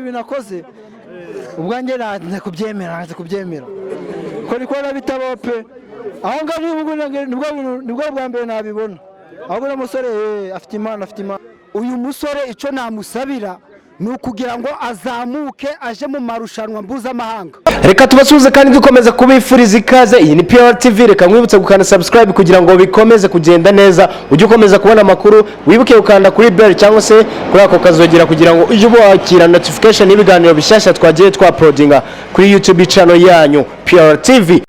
binakoze ubwanjye nanze kubyemera ko rikora bitabo pe aho ngaho nibwo bwa mbere nabibona ahubwo n'umusore afite imana uyu musore icyo namusabira ni ukugira ngo azamuke aje mu marushanwa mpuzamahanga. Reka tubasuhuze kandi dukomeza kubifuriza ikaze. Iyi ni PR TV, reka mwibutse gukanda subscribe kugira ngo bikomeze kugenda neza, ujye ukomeza kubona amakuru, wibuke ukanda kuri bell cyangwa se kuri ako kazogera kugira ngo ujye wakira notification y'ibiganiro bishyashya twagiye uploadinga kuri YouTube channel yanyu PR TV.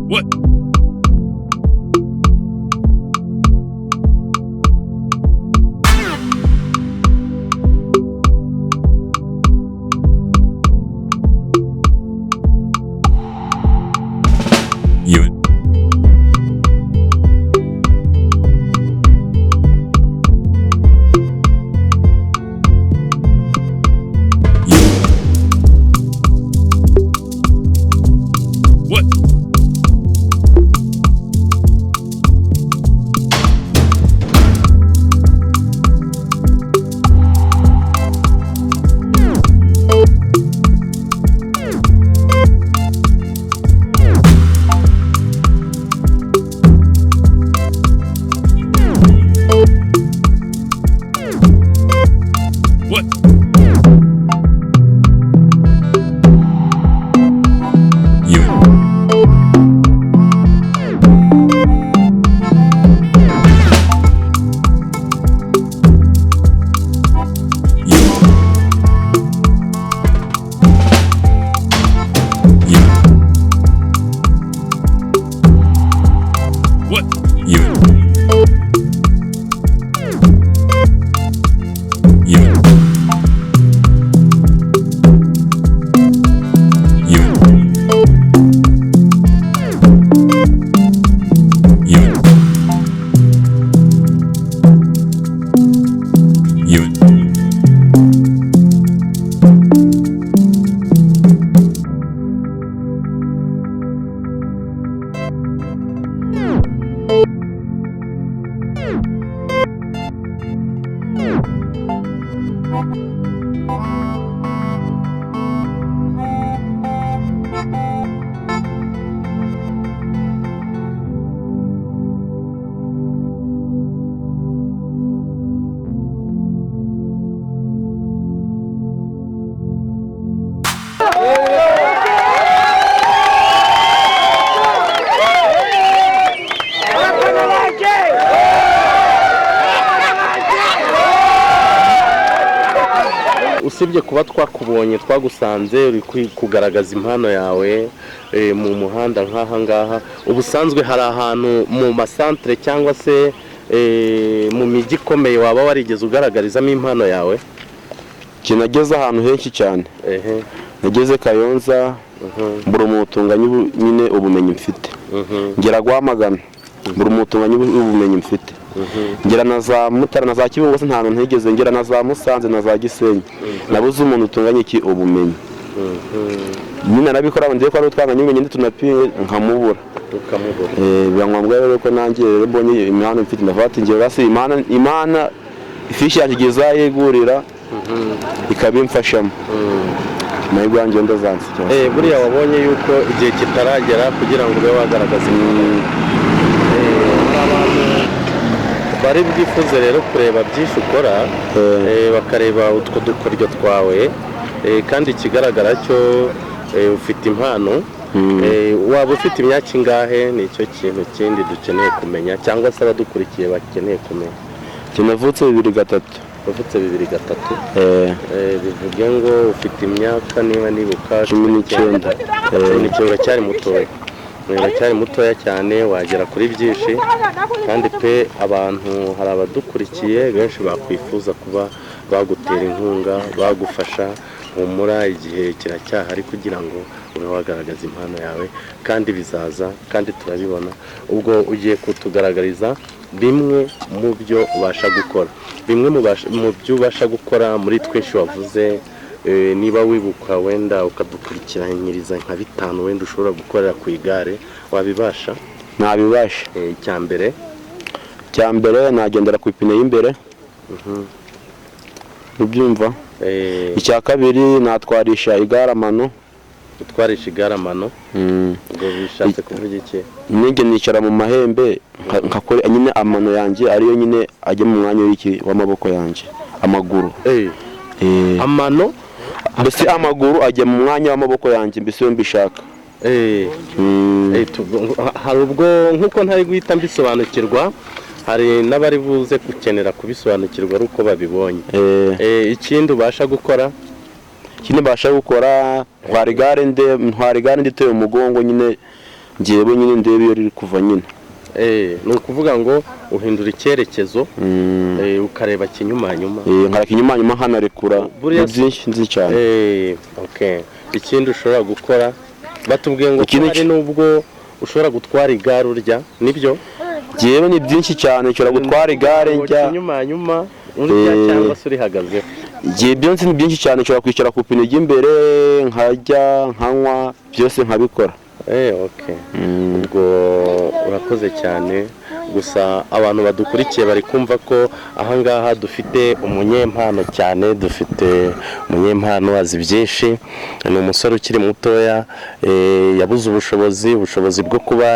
What? Usibye kuba twakubonye twagusanze uri kugaragaza impano yawe mu muhanda nk'aha ngaha, ubusanzwe hari ahantu mu masantere cyangwa se mu mijyi ikomeye waba warigeze ugaragarizamo impano yawe? Kinageze ahantu henshi cyane. Nageze Kayonza, mbura umutunganye nyine ubumenyi mfite. Ngera Rwamagana, mbura umutunganye ubumenyi mfite. Ngera na za Mutara na za Kibuye nta hantu ntigeze ngera, na za Musanze na za Gisenyi nabuze umuntu utunganye iki ubumenyi. Nyine nabikora ndiye ko ari utwanganye ubumenyi ndi tunapinye nkamubura ukamubura. Birangombwa rero ko nanjye rero mbonye imihano mfite ndafata ngera basi imana ifishi yakigeza yegurira ikabimfashamo. Nayo gwanjye ndazanze cyane. Buriya wabonye yuko igihe kitaragera kugira ngo ube wagaragaza impano. Bari bwifuze rero kureba byinshi ukora, bakareba utwo dukoryo twawe, kandi ikigaragara cyo ufite impano. Waba ufite imyaka ingahe? Nicyo kintu kindi dukeneye kumenya cyangwa se abadukurikiye bakeneye kumenya. Kinavutse 2003. Wavutse 2003. Bivuge ngo ufite imyaka niba nibuka 19. Uracyari mutoya. Uracyari mutoya cyane, wagera kuri byinshi kandi pe abantu hari abadukurikiye benshi bakwifuza kuba bagutera inkunga, bagufasha. Humura, igihe kiracyahari kugira ngo ube wagaragaza impano yawe kandi bizaza kandi turabibona. Ubwo ugiye kutugaragariza bimwe mu byo ubasha gukora, bimwe mu byo ubasha gukora muri twinshi wavuze. Niba wibuka wenda ukadukurikiranyiriza nka 5 wenda ushobora gukorera ku igare, wabibasha? Nabibasha. Cyambere nagendera ku ipine y'imbere. ubyumva. Icya kabiri natwarisha igaramano. Utwarisha igaramano ngo bishatse kuvuga iki? Ninge nicara mu mahembe nkakora nyine amano yanjye ariyo nyine ajye mu mwanya w'iki w'amaboko yanjye, amaguru. Amano mbese amaguru ajya mu mwanya w'amaboko yanjye, mbese yo mbishaka. Hari ubwo nk'uko ntari guhita mbisobanukirwa, hari n'abari buze gukenera kubisobanukirwa ari uko babibonye. Ikindi ubasha gukora, ntwara igare nditeye umugongo nyine, ngewe nyine ndebe iyo riri kuva nyine. Ni ukuvuga ngo uhindura icyerekezo ukareba kinyumanyuma, nkara kinyumanyuma hanarekura byinshi nzi cyane. Ikindi ushobora gukora, batubwiye ngo hari n'ubwo ushobora gutwara igare urya, nibyo? Ngewe ni byinshi cyane, nshobora gutwara igare njya kinyumanyuma urya cyangwa se urihagazeho. Ngewe byose ni byinshi cyane, nshobora kwicara ku ipine ry'imbere nkarya nkanywa byose nkabikora. Ubwo urakoze cyane. Gusa abantu badukurikiye bari kumva ko ahangaha dufite umunyempano cyane, dufite umunyempano azi byinshi, ni umusore ukiri mutoya, yabuze ubushobozi bwo kuba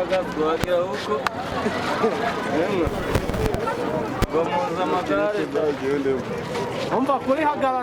twageraga twagira uko ngo muza amagare umva kuri hagarara